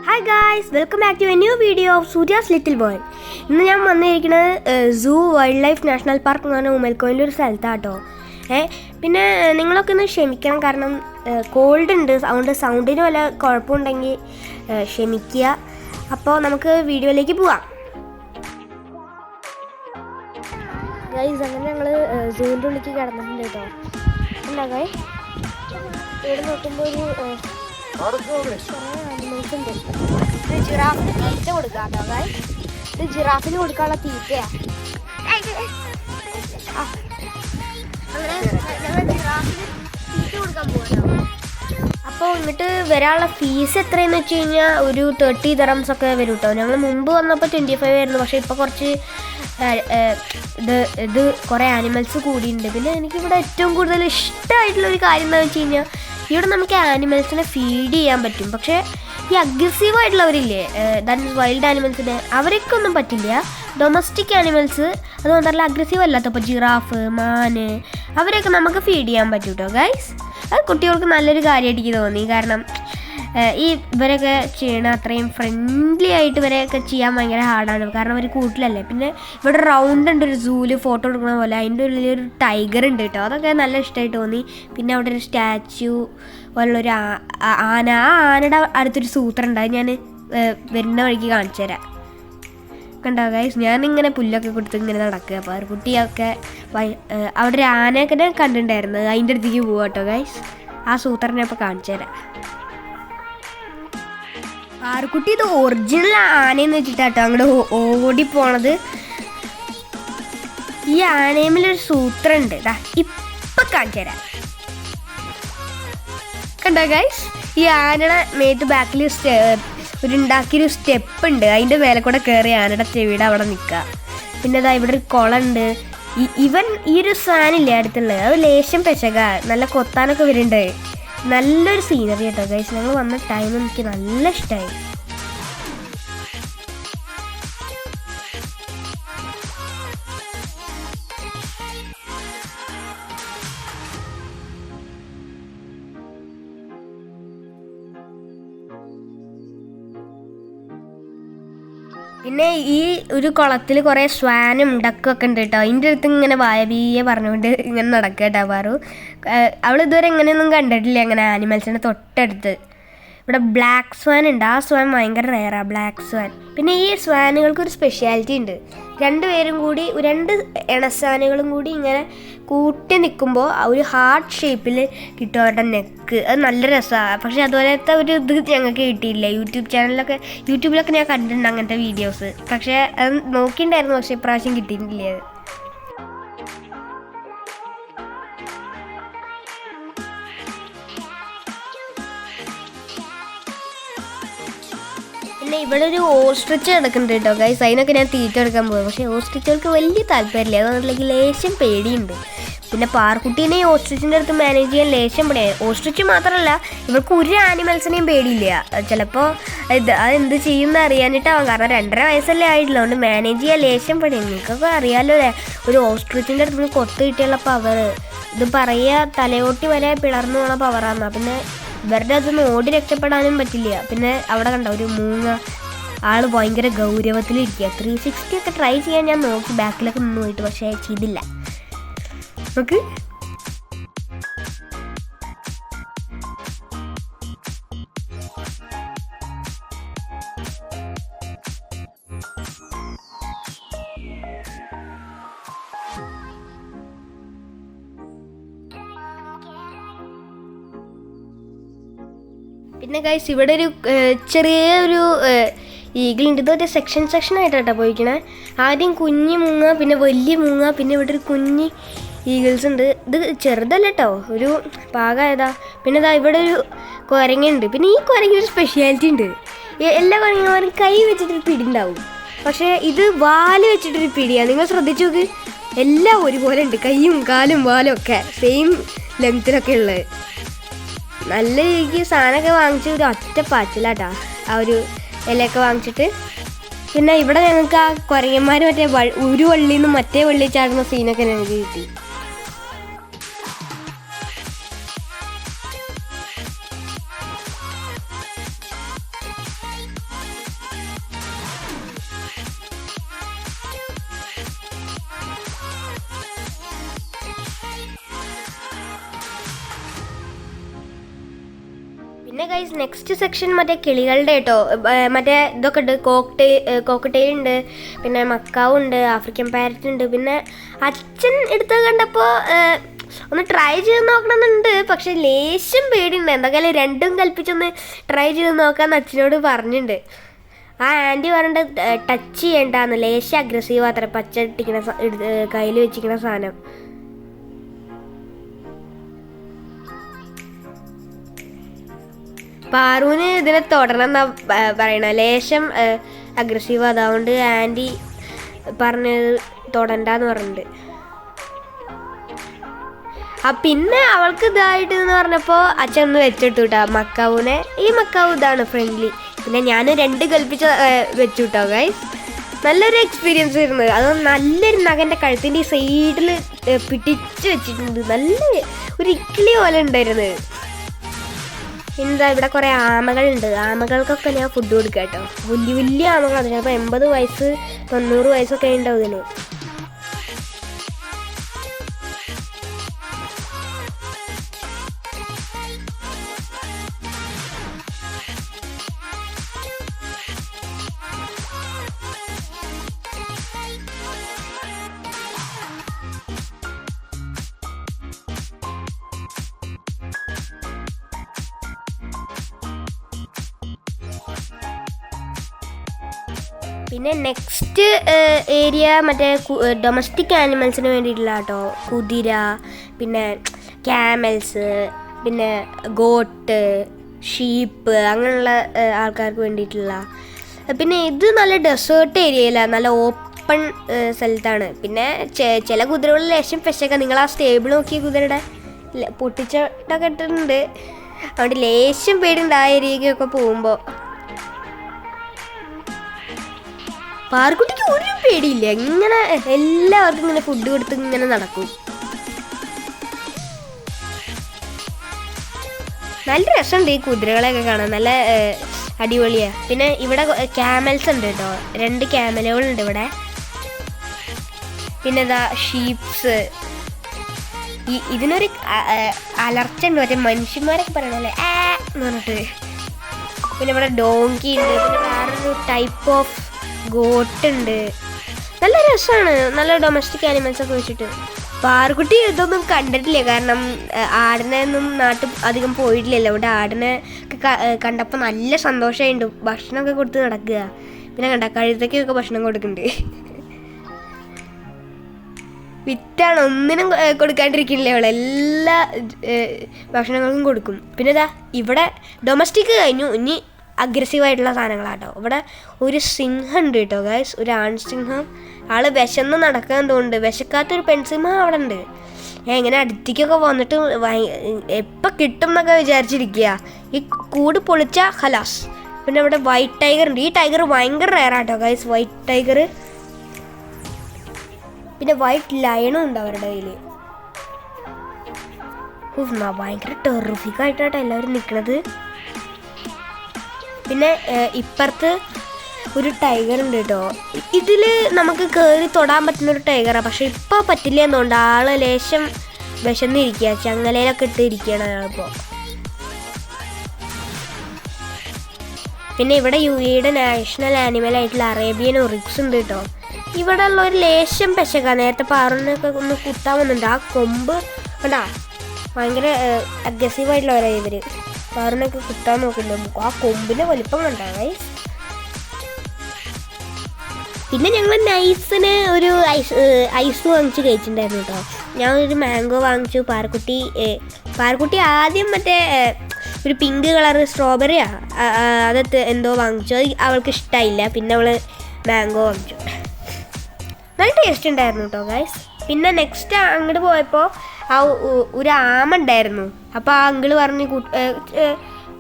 Hi guys, welcome back to a new video of Surya's little world. ഇന്ന് ഞാൻ വന്നിരിക്കുന്നത് zoo wildlife national park എന്ന് പറഞ്ഞ ഉമ്മൽക്കോയിൻ്റെ ഒരു സ്ഥലത്താട്ടോ. പിന്നെ നിങ്ങളൊക്കെ ഒന്ന് ക്ഷമിക്കണം, കാരണം കോൾഡ് ഉണ്ട്, അതുകൊണ്ട് സൗണ്ടിന് വല്ല കുഴപ്പമുണ്ടെങ്കിൽ ക്ഷമിക്കുക. അപ്പോൾ നമുക്ക് വീഡിയോയിലേക്ക് പോവാം. ഗൈസ്, അങ്ങനെ ഞങ്ങൾ സൂവിൻ്റെ ഉള്ളിലേക്ക് കിടന്നിട്ടുണ്ട് കേട്ടോ. എന്താ ഗൈസ്, ഇവിടെ നോക്കുമ്പോൾ ഒരു ആനിമൽസ് ഉണ്ട്. ഇത് ജിറാഫിന് തീറ്റ കൊടുക്കാം കേട്ടോ ഗൈസ്. ഇത് ജിറാഫിന് കൊടുക്കാനുള്ള തീറ്റയാ. അങ്ങനെ ഞങ്ങൾ ജിറാഫിന് തീറ്റ കൊടുക്കാൻ പോകട്ടോ. അപ്പോൾ ഇങ്ങോട്ട് വരാനുള്ള ഫീസ് എത്രയെന്ന് വെച്ച് കഴിഞ്ഞാൽ ഒരു 30 dirhams ഒക്കെ വരും കേട്ടോ. ഞങ്ങൾ മുമ്പ് വന്നപ്പോൾ 25 ആയിരുന്നു, പക്ഷേ ഇപ്പോൾ കുറച്ച് ഇത് കുറേ ആനിമൽസ് കൂടിയുണ്ട്. പിന്നെ എനിക്കിവിടെ ഏറ്റവും കൂടുതൽ ഇഷ്ടമായിട്ടുള്ളൊരു കാര്യം എന്താണെന്ന് വെച്ച് കഴിഞ്ഞാൽ ഇവിടെ നമുക്ക് ആനിമൽസിനെ ഫീഡ് ചെയ്യാൻ പറ്റും. പക്ഷേ ഈ അഗ്രസീവായിട്ടുള്ളവരില്ലേ, ദാറ്റ് മീൻസ് വൈൽഡ് ആനിമൽസിന്, അവരൊക്കെ ഒന്നും പറ്റില്ല. ഡൊമസ്റ്റിക് ആനിമൽസ് അത് മാത്രമല്ല അഗ്രസീവ് അല്ലാത്ത, ഇപ്പോൾ ജിറാഫ്, മാന്, അവരെയൊക്കെ നമുക്ക് ഫീഡ് ചെയ്യാൻ പറ്റും കേട്ടോ ഗൈസ്. അത് കുട്ടികൾക്ക് നല്ലൊരു കാര്യമായിട്ട് എനിക്ക് തോന്നി. കാരണം ഈ ഇവരൊക്കെ ചെയ്യണ അത്രയും ഫ്രണ്ട്ലി ആയിട്ട് ഇവരെയൊക്കെ ചെയ്യാൻ ഭയങ്കര ഹാർഡാണ്, കാരണം അവർ കൂട്ടിലല്ലേ. പിന്നെ ഇവിടെ റൗണ്ട് ഉണ്ട്, ഒരു സൂല് ഫോട്ടോ എടുക്കുന്ന പോലെ, അതിൻ്റെ ഉള്ളിലൊരു ടൈഗർ ഉണ്ട് കേട്ടോ. അതൊക്കെ നല്ല ഇഷ്ടമായിട്ട് തോന്നി. പിന്നെ അവിടെ ഒരു സ്റ്റാച്യു പോലുള്ളൊരു ആന, ആ ആനയുടെ അടുത്തൊരു സൂത്രം ഉണ്ട്, അത് ഞാൻ വരുന്ന വഴിക്ക് കാണിച്ചു തരാം. കണ്ടോ ഗൈസ്, ഞാനിങ്ങനെ പുല്ലൊക്കെ കൊടുത്ത് ഇങ്ങനെ നടക്കുക. അപ്പോൾ ഒരു കുട്ടിയൊക്കെ അവിടെ ഒരു ആനയൊക്കെ കണ്ടിട്ടുണ്ടായിരുന്നു, അതിൻ്റെ അടുത്തേക്ക് പോവാം കേട്ടോ ഗൈസ്. ആ സൂത്രനെ ഇപ്പോൾ കാണിച്ചു തരാം. ആർക്കുട്ടി ഇത് ഒറിജിനൽ ആനയെന്ന് വെച്ചിട്ടാട്ടോ അങ്ങോട്ട് ഓടിപ്പോണത്. ഈ ആനയുമേലൊരു സൂത്രം ഉണ്ട്, ഇപ്പം കാണിച്ചു തരാം. കണ്ടോ ഗൈസ്, ഈ ആനയുടെ മേത്ത് ബാക്കിൽ ഉണ്ടാക്കിയൊരു സ്റ്റെപ്പ് ഉണ്ട്, അതിൻ്റെ മേലെ കൂടെ കയറി ആനയുടെ ചെവിയുടെ അവിടെ നിൽക്കുക. പിന്നെ അതാ ഇവിടെ ഒരു കുളമുണ്ട്. ഈ ഒരു സാനില്ലേ അടുത്തുള്ളത്, അത് ലേശം പെശക, നല്ല കൊത്താനൊക്കെ വരുന്നുണ്ട്. നല്ലൊരു സീനറി കേട്ടോ ഗൈസ്. ഞങ്ങൾ വന്ന ടൈം എനിക്ക് നല്ല ഇഷ്ടമായി. പിന്നെ ഈ ഒരു കുളത്തിൽ കുറേ സ്വാനും ഡക്കൊക്കെ ഉണ്ട് കേട്ടോ. അതിൻ്റെ അടുത്ത് ഇങ്ങനെ വായബീയെ പറഞ്ഞുകൊണ്ട് ഇങ്ങനെ നടക്കുക കേട്ടോ പാറു. അവൾ ഇതുവരെ ഇങ്ങനെയൊന്നും കണ്ടിട്ടില്ല, അങ്ങനെ ആനിമൽസിൻ്റെ തൊട്ടടുത്ത്. ഇവിടെ ബ്ലാക്ക് സ്വാൻ ഉണ്ട്, ആ സ്വാൻ ഭയങ്കര റെയറാണ്, ബ്ലാക്ക് സ്വാൻ. പിന്നെ ഈ സ്വാനുകൾക്കൊരു സ്പെഷ്യാലിറ്റി ഉണ്ട്, രണ്ട് ഇണസ്വാനുകളും കൂടി ഇങ്ങനെ കൂട്ടി നിൽക്കുമ്പോൾ ഒരു ഹാർട്ട് ഷേപ്പിൽ കിട്ടും അവരുടെ നെക്ക്. അത് നല്ല രസമാണ്. പക്ഷേ അതുപോലത്തെ ഒരു ഇത് ഞങ്ങൾക്ക് കിട്ടിയില്ല. യൂട്യൂബിലൊക്കെ ഞാൻ കണ്ടിട്ടുണ്ട് അങ്ങനത്തെ വീഡിയോസ്, പക്ഷേ അത് നോക്കിയിട്ടുണ്ടായിരുന്നു, പക്ഷേ ഇപ്രാവശ്യം കിട്ടിയിട്ടില്ല അത്. പിന്നെ ഇവിടെ ഒരു ഓസ്ട്രിച്ച് കിടക്കുന്നുണ്ട് കേട്ടോ ഗൈസ്. അതിനൊക്കെ ഞാൻ തീറ്റ എടുക്കാൻ പോകും, പക്ഷേ ഓസ്ട്രിച്ചുകൾക്ക് വലിയ താല്പര്യമില്ല, അതുകൊണ്ടെങ്കിൽ ലേശം പേടിയുണ്ട്. പിന്നെ പാർക്കുട്ടീനെ ഈ ഓസ്ട്രിച്ചിൻ്റെ അടുത്ത് മാനേജ് ചെയ്യാൻ ലേശം പേടിയാണ്. ഓസ്ട്രിച്ച് മാത്രമല്ല, ഇവർക്ക് ഒരു ആനിമൽസിനെയും പേടിയില്ല. ചിലപ്പോൾ അതെന്ത് ചെയ്യുമെന്ന് അറിയാനിട്ടാവാം, കാരണം 2.5 വയസ്സല്ലേ ആയിട്ടില്ല, അതുകൊണ്ട് മാനേജ് ചെയ്യാൻ ലേശം പേടിയാണ്. നിങ്ങൾക്കൊക്കെ അറിയാമല്ലോ അല്ലേ, ഒരു ഓസ്ട്രിച്ചിൻ്റെ അടുത്ത് നിന്ന് കൊത്ത് കിട്ടിയുള്ള പവർ, ഇത് പറയുക തലയോട്ടി വരെ പിളർന്നു പോണ പവറാണ്. പിന്നെ ഇവരുടെ അതൊന്നും ഓടി രക്ഷപ്പെടാനും പറ്റില്ല. പിന്നെ അവിടെ കണ്ട ഒരു മൂങ്ങ, ആൾ ഭയങ്കര ഗൗരവത്തിലിരിക്കുക. 360 ഒക്കെ ട്രൈ ചെയ്യാൻ ഞാൻ നോക്കി, ബാക്കിലൊക്കെ നിന്ന് പോയിട്ട്, പക്ഷേ ചെയ്തില്ല. നോക്ക്, പിന്നെ ഗൈസ് ഇവിടെ ഒരു ചെറിയൊരു ഈഗിളുണ്ട്. ഇതൊരു സെക്ഷനായിട്ടാട്ടോ പോയിക്കണേ. ആദ്യം കുഞ്ഞി മൂങ്ങ, പിന്നെ വലിയ മൂങ്ങ, പിന്നെ ഇവിടെ ഒരു കുഞ്ഞി ഈഗിൾസ് ഉണ്ട്. ഇത് ചെറുതല്ല കേട്ടോ, ഒരു പാകമായതാ. പിന്നെ ഇതാ ഇവിടെ ഒരു കുരങ്ങുണ്ട്. പിന്നെ ഈ കുരങ്ങിനൊരു സ്പെഷ്യാലിറ്റി ഉണ്ട്, എല്ലാ കുരങ്ങന്മാരും കൈ വെച്ചിട്ടൊരു പിടി ഉണ്ടാവും, പക്ഷേ ഇത് വാല് വെച്ചിട്ടൊരു പിടിയാണ്. നിങ്ങൾ ശ്രദ്ധിച്ചു നോക്ക്, എല്ലാം ഒരുപോലെ ഉണ്ട്, കൈയും കാലും വാലും ഒക്കെ സെയിം ലെങ്ത്തിലൊക്കെ ഉള്ളത്. നല്ല രീതിക്ക് സാധനമൊക്കെ വാങ്ങിച്ച് ഒരു ഒറ്റ പാച്ചിലാട്ടാ, ആ ഒരു ഇലയൊക്കെ വാങ്ങിച്ചിട്ട്. പിന്നെ ഇവിടെ ഞങ്ങൾക്ക് ആ കുരങ്ങന്മാർ മറ്റേ ഒരു വള്ളിയിൽ നിന്ന് മറ്റേ വള്ളി ചാടുന്ന സീനൊക്കെ ഞങ്ങൾക്ക് കിട്ടി. പിന്നെ ഗൈസ് നെക്സ്റ്റ് സെക്ഷൻ മറ്റേ കിളികളുടെ കേട്ടോ. മറ്റേ ഇതൊക്കെ ഉണ്ട്, കോക്കടെയിൽ ഉണ്ട്, പിന്നെ മക്കാവും ഉണ്ട്, ആഫ്രിക്കൻ പാരറ്റ് ഉണ്ട്. പിന്നെ അച്ഛൻ എടുത്തത് കണ്ടപ്പോൾ ഒന്ന് ട്രൈ ചെയ്ത് നോക്കണമെന്നുണ്ട്, പക്ഷെ ലേശം പേടിയുണ്ട്. എന്തൊക്കെയാലും രണ്ടും കൽപ്പിച്ചൊന്ന് ട്രൈ ചെയ്ത് നോക്കാമെന്ന് അച്ഛനോട് പറഞ്ഞിട്ടുണ്ട്. ആ ആൻറ്റി പറഞ്ഞിട്ട് ടച്ച് ചെയ്യണ്ടെന്ന്, ലേശം അഗ്രസീവ് അത്ര പച്ച ഇട്ടിക്കണ കയ്യിൽ വെച്ചിരിക്കണ സാധനം. പാറുവിന് ഇതിനെ തൊടണം എന്നാ പറയണ, ലേശം അഗ്രസീവ്, അതുകൊണ്ട് ആൻറ്റി പറഞ്ഞത് തൊടണ്ടെന്ന് പറഞ്ഞിട്ടുണ്ട്. പിന്നെ അവൾക്ക് ഇതായിട്ട് എന്ന് പറഞ്ഞപ്പോൾ അച്ഛൻ ഒന്ന് വെച്ചിട്ടു കേട്ടോ മക്കാവുനെ. ഈ മക്കാവ് ഇതാണ് ഫ്രണ്ട്ലി. പിന്നെ ഞാൻ 2 കൽപ്പിച്ച് വെച്ചു കേട്ടോ ഗൈസ്. നല്ലൊരു എക്സ്പീരിയൻസ് ആയിരുന്നു. അത് നല്ലൊരു നഖൻ്റെ കഴുത്തിൻ്റെ ഈ സൈഡിൽ പിടിച്ച് വെച്ചിട്ടുണ്ട്. നല്ല ഒരു ഇക്കിളി പോലെ ഉണ്ടായിരുന്നു. എന്താ ഇവിടെ കുറേ ആമകളുണ്ട്. ആമകൾക്കൊക്കെ ഞാൻ ഫുഡ് കൊടുക്കുക കേട്ടോ. വലിയ വലിയ ആമകളാണ്. ചിലപ്പോൾ 80 വയസ്സ് 90 വയസ്സൊക്കെ ഉണ്ടാവും ഇതിന്. പിന്നെ നെക്സ്റ്റ് ഏരിയ മറ്റേ ഡൊമസ്റ്റിക് ആനിമൽസിന് വേണ്ടിയിട്ടുള്ള കേട്ടോ. കുതിര, പിന്നെ ക്യാമൽസ്, പിന്നെ ഗോട്ട്, ഷീപ്പ്, അങ്ങനെയുള്ള ആൾക്കാർക്ക് വേണ്ടിയിട്ടുള്ള. പിന്നെ ഇത് നല്ല ഡെസേർട്ട് ഏരിയയിലാണ്, നല്ല ഓപ്പൺ സ്ഥലത്താണ്. പിന്നെ ചില കുതിരകളിൽ ലേശം പെശൊക്കെ, നിങ്ങൾ ആ സ്റ്റേബിൾ നോക്കിയ കുതിരയുടെ പൊട്ടിച്ചൊക്കെ ഇട്ടിട്ടുണ്ട്. അതുകൊണ്ട് ലേശം പേടിയുണ്ട് ആ ഏരിയക്കൊക്കെ പോകുമ്പോൾ. പാറുക്കുട്ടിക്ക് ഒരു പേടിയില്ല, ഇങ്ങനെ എല്ലാവർക്കും ഇങ്ങനെ ഫുഡ് കൊടുത്ത് ഇങ്ങനെ നടക്കും. നല്ല രസമുണ്ട് ഈ കുതിരകളെയൊക്കെ കാണാൻ, നല്ല അടിപൊളിയാണ്. പിന്നെ ഇവിടെ ക്യാമൽസ് ഉണ്ട് കേട്ടോ, 2 ക്യാമലുകളുണ്ട് ഇവിടെ. പിന്നെ ഇതാ ഷീപ്സ്. ഇതിനൊരു അലർച്ച ഉണ്ട്, മറ്റേ മനുഷ്യന്മാരൊക്കെ പറയണല്ലേ എന്ന് പറഞ്ഞിട്ട്. പിന്നെ ഇവിടെ ഡോങ്കി ഉണ്ട്. പിന്നെ വേറൊരു ടൈപ്പ് ഓഫ് ഗോട്ടുണ്ട്. നല്ല രസമാണ്, നല്ല ഡൊമസ്റ്റിക് ആനിമൽസൊക്കെ വെച്ചിട്ട്. പാറുക്കുട്ടി ഇതൊന്നും കണ്ടിട്ടില്ല, കാരണം ആടിനെ ഒന്നും നാട്ടിൽ അധികം പോയിട്ടില്ലല്ലോ. ഇവിടെ ആടിനെ കണ്ടപ്പോൾ നല്ല സന്തോഷമായിട്ടുണ്ട്. ഭക്ഷണമൊക്കെ കൊടുത്ത് നടക്കുക. പിന്നെ കണ്ട കഴുതയ്ക്കൊക്കെ ഭക്ഷണം കൊടുക്കുന്നുണ്ട്. വിറ്റാണ്, ഒന്നിനും കൊടുക്കാണ്ടിരിക്കണില്ലേ അവൾ, എല്ലാ ഭക്ഷണങ്ങൾക്കും കൊടുക്കും. പിന്നെ ഇതാ ഇവിടെ ഡൊമസ്റ്റിക് കഴിഞ്ഞു, ഇനി അഗ്രസീവായിട്ടുള്ള സാധനങ്ങളാട്ടോ. ഇവിടെ ഒരു സിംഹം ഉണ്ട് കേട്ടോ ഗൈസ്, ഒരു ആൺസിംഹം. ആൾ വിശന്ന് നടക്കാൻ തോന്നുന്നുണ്ട്. വിശക്കാത്തൊരു പെൺസിംഹം അവിടെ ഉണ്ട്. ഞാൻ ഇങ്ങനെ അടുത്തേക്കൊക്കെ വന്നിട്ട് എപ്പോൾ കിട്ടും എന്നൊക്കെ വിചാരിച്ചിരിക്കുക. ഈ കൂട് പൊളിച്ച ഖലാസ്. പിന്നെ ഇവിടെ വൈറ്റ് ടൈഗർ ഉണ്ട്. ഈ ടൈഗർ ഭയങ്കര റയറാട്ടോ ഗൈസ്, വൈറ്റ് ടൈഗർ. പിന്നെ വൈറ്റ് ലയണും ഉണ്ട് അവരുടെ കയ്യിൽ. ഭയങ്കര ടെറിഫിക് ആയിട്ടാട്ടോ എല്ലാവരും നിൽക്കുന്നത്. പിന്നെ ഇപ്പുറത്ത് ഒരു ടൈഗർ ഉണ്ട് കേട്ടോ. ഇതിൽ നമുക്ക് കയറി തൊടാൻ പറ്റുന്നൊരു ടൈഗറാണ്, പക്ഷെ ഇപ്പോൾ പറ്റില്ല എന്നുകൊണ്ട് ആള് ലേശം വിശന്നിരിക്കുക, ചങ്ങലയിലൊക്കെ ഇട്ട് ഇരിക്കുകയാണ് അയാളിപ്പോൾ. പിന്നെ ഇവിടെ UAE നാഷണൽ ആനിമൽ ആയിട്ടുള്ള അറേബ്യൻ ഒറിക്സ് ഉണ്ട് കേട്ടോ. ഇവിടെ ഉള്ള ഒരു ലേശം പെശക, നേരത്തെ പാറുവിനൊക്കെ ഒന്ന് കുത്താൻ വന്നിട്ടുണ്ട്. ആ കൊമ്പ് കണ്ടാ ഭയങ്കര അഗ്രസീവായിട്ടുള്ളവരാണ് ഇവർ. പാറുവിനൊക്കെ കുത്താൻ നോക്കില്ല, ആ കൊമ്പിൻ്റെ വലിപ്പം കണ്ടാ ഗൈസ്. പിന്നെ ഞങ്ങൾ നൈസിന് ഒരു ഐസ് വാങ്ങിച്ച് കഴിച്ചിട്ടുണ്ടായിരുന്നു കേട്ടോ. ഞാൻ ഒരു മാംഗോ വാങ്ങിച്ചു. പാറുക്കുട്ടി ആദ്യം മറ്റേ ഒരു പിങ്ക് കളർ സ്ട്രോബെറിയാണ് അത് എന്തോ വാങ്ങിച്ചു, അത് അവൾക്ക് ഇഷ്ടമായില്ല. പിന്നെ അവൾ മാംഗോ വാങ്ങിച്ചു. നല്ല ടേസ്റ്റ് ഉണ്ടായിരുന്നു കേട്ടോ ഗൈസ്. പിന്നെ നെക്സ്റ്റ് അങ്ങോട്ട് പോയപ്പോൾ ആ ഒരു ആമ ഉണ്ടായിരുന്നു. അപ്പോൾ ആ അങ്കിള് പറഞ്ഞ്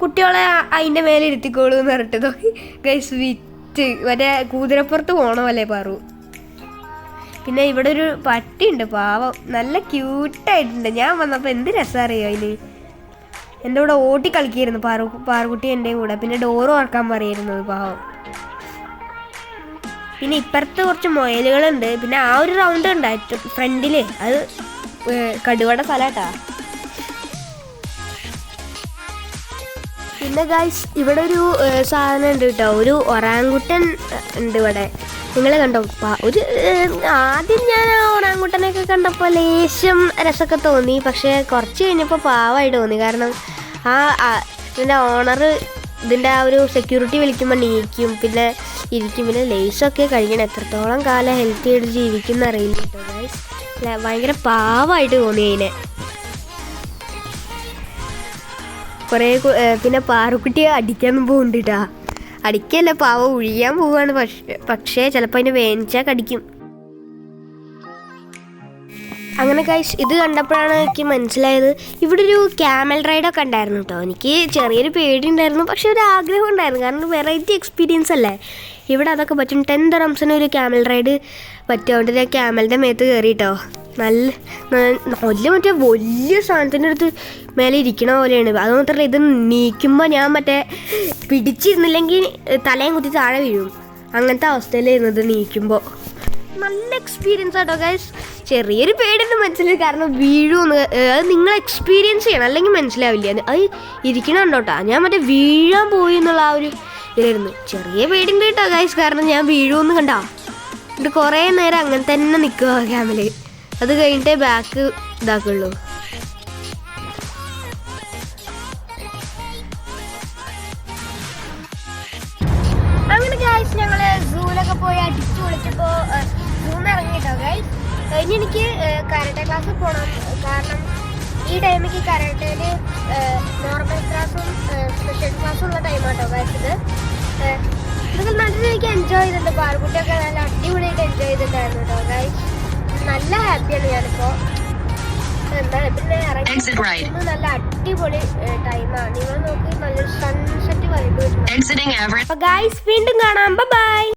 കുട്ടികളെ അതിൻ്റെ മേലെ ഇരുത്തിക്കോളൂ എന്ന് പറഞ്ഞിട്ട് ഗൈസ് വിറ്റ് മറ്റേ കുതിരപ്പുറത്ത് പോകണമല്ലേ പാറു. പിന്നെ ഇവിടെ ഒരു പട്ടിയുണ്ട് പാവം, നല്ല ക്യൂട്ടായിട്ടുണ്ട്. ഞാൻ വന്നപ്പോൾ എന്ത് രസം അറിയോ അതിന്. എൻ്റെ കൂടെ ഓട്ടി കളിക്കായിരുന്നു പാറുകുട്ടി എൻ്റെ കൂടെ. പിന്നെ ഡോറ് തുറക്കാൻ പറയായിരുന്നു പാവം. പിന്നെ ഇപ്പുറത്ത് കുറച്ച് മുയലുകളുണ്ട്. പിന്നെ ആ ഒരു റൗണ്ട് ഉണ്ടായിട്ടു ഫ്രണ്ടിൽ, അത് കടുവയുടെ സ്ഥലമാട്ടാ. പിന്നെ ഗൈസ് ഇവിടെ ഒരു സാധനം ഉണ്ട് കേട്ടോ, ഒരു ഒറാങ്കുട്ടൻ ഉണ്ട് ഇവിടെ. നിങ്ങൾ കണ്ടോ? ഒരു ആദ്യം ഞാൻ ആ ഒറാങ്കുട്ടനൊക്കെ കണ്ടപ്പോൾ ലേശം രസമൊക്കെ തോന്നി, പക്ഷേ കുറച്ച് കഴിഞ്ഞപ്പോൾ പാവമായിട്ട് തോന്നി. കാരണം ഇതിൻ്റെ ഓണർ ഇതിൻ്റെ ആ ഒരു സെക്യൂരിറ്റി വിളിക്കുമ്പോൾ നീക്കും, പിന്നെ ഇരിക്കും, പിന്നെ ലേസൊക്കെ കഴിക്കണം. എത്രത്തോളം കാലം ഹെൽത്തി ആയിട്ട് ജീവിക്കുന്ന അറിയില്ല കേട്ടോ ഗൈസ്. ഭയങ്കര പാവമായിട്ട് തോന്നി അതിനെ. കുറേ പിന്നെ പാറുക്കുട്ടിയെ അടിക്കാനും പോകുന്നുണ്ട് കേട്ടാ. അടിക്കല്ല, പാവ ഒഴിയാൻ പോവാണ്. പക്ഷേ ചിലപ്പോൾ അതിനെ വേനിച്ചാൽ കടിക്കും. അങ്ങനെ ഗൈസ് ഇത് കണ്ടപ്പോഴാണ് എനിക്ക് മനസ്സിലായത് ഇവിടെ ഒരു ക്യാമൽ റൈഡൊക്കെ ഉണ്ടായിരുന്നു കേട്ടോ. എനിക്ക് ചെറിയൊരു പേടി ഉണ്ടായിരുന്നു, പക്ഷെ ഒരു ആഗ്രഹം ഉണ്ടായിരുന്നു. കാരണം വെറൈറ്റി എക്സ്പീരിയൻസ് അല്ലേ. ഇവിടെ അതൊക്കെ പറ്റും. 10 dirhamsന് ഒരു ക്യാമൽ റൈഡ് പറ്റുകൊണ്ട് ഞാൻ ക്യാമലിൻ്റെ മേത്ത് കയറിയിട്ടോ. നല്ല മറ്റേ വലിയ സാധനത്തിൻ്റെ അടുത്ത് മേലെ ഇരിക്കണ പോലെയാണ്. അത് മാത്രമല്ല ഇത് നീക്കുമ്പോൾ ഞാൻ മറ്റേ പിടിച്ചിരുന്നില്ലെങ്കിൽ തലയും കുത്തി താഴെ വീഴും. അങ്ങനത്തെ അവസ്ഥയിലായിരുന്നു ഇത് നീക്കുമ്പോൾ. നല്ല എക്സ്പീരിയൻസ് ആട്ടോ ഗൈസ്. ചെറിയൊരു പേടിയുണ്ട് മനസ്സിലായി, കാരണം വീഴുമെന്ന്. അത് നിങ്ങൾ എക്സ്പീരിയൻസ് ചെയ്യണം, അല്ലെങ്കിൽ മനസ്സിലാവില്ല. അത് ഇരിക്കണുണ്ടോട്ടാ. ഞാൻ മറ്റേ വീഴാൻ പോയി എന്നുള്ള ആ ഒരു ഇതിലായിരുന്നു. ചെറിയ പേടിയുണ്ട് കേട്ടോ ഗൈസ്, കാരണം ഞാൻ വീഴുമെന്ന് കണ്ടാ. എന്നിട്ട് കുറേ നേരം അങ്ങനെ തന്നെ നിൽക്കുക ക്യാമല്. അത് കഴിഞ്ഞിട്ടേ ബാക്ക് ഇതാക്കുള്ളൂ. അങ്ങനെ ഗൈസ് ഞങ്ങൾ സൂലൊക്കെ പോയി അടിച്ചു പൊളിച്ചപ്പോൾ സൂന്ന് ഇറങ്ങിട്ടോ ഗൈസ്. ഇനി എനിക്ക് കരാട്ടെ ക്ലാസ്സിൽ പോകണം. കാരണം ഈ ടൈമിക്ക് കരാട്ടയിൽ നോർമൽ ക്ലാസ്സും സ്പെഷ്യൽ ക്ലാസ്സും ഉള്ള ടൈമാട്ടോ ഗൈസ്. ഇതൊക്കെ നല്ല എനിക്ക് എൻജോയ് ചെയ്തിട്ടുണ്ട്. പാർക്കുട്ടിയൊക്കെ നല്ല അടിപൊളിയായിട്ട് എൻജോയ് ചെയ്തിട്ടുണ്ടായിരുന്നു കേട്ടോ ഗൈസ്. നല്ല ഹാപ്പിയാണ് ഞാനിപ്പോൾ. എന്താണ് പിന്നെ ഇറങ്ങി നല്ല അടിപൊളി ടൈമാണ്. നിങ്ങൾ നോക്കി നല്ലൊരു സൺസെറ്റ് വൈബ്. ഗൈസ് വീണ്ടും കാണാം. ബൈ.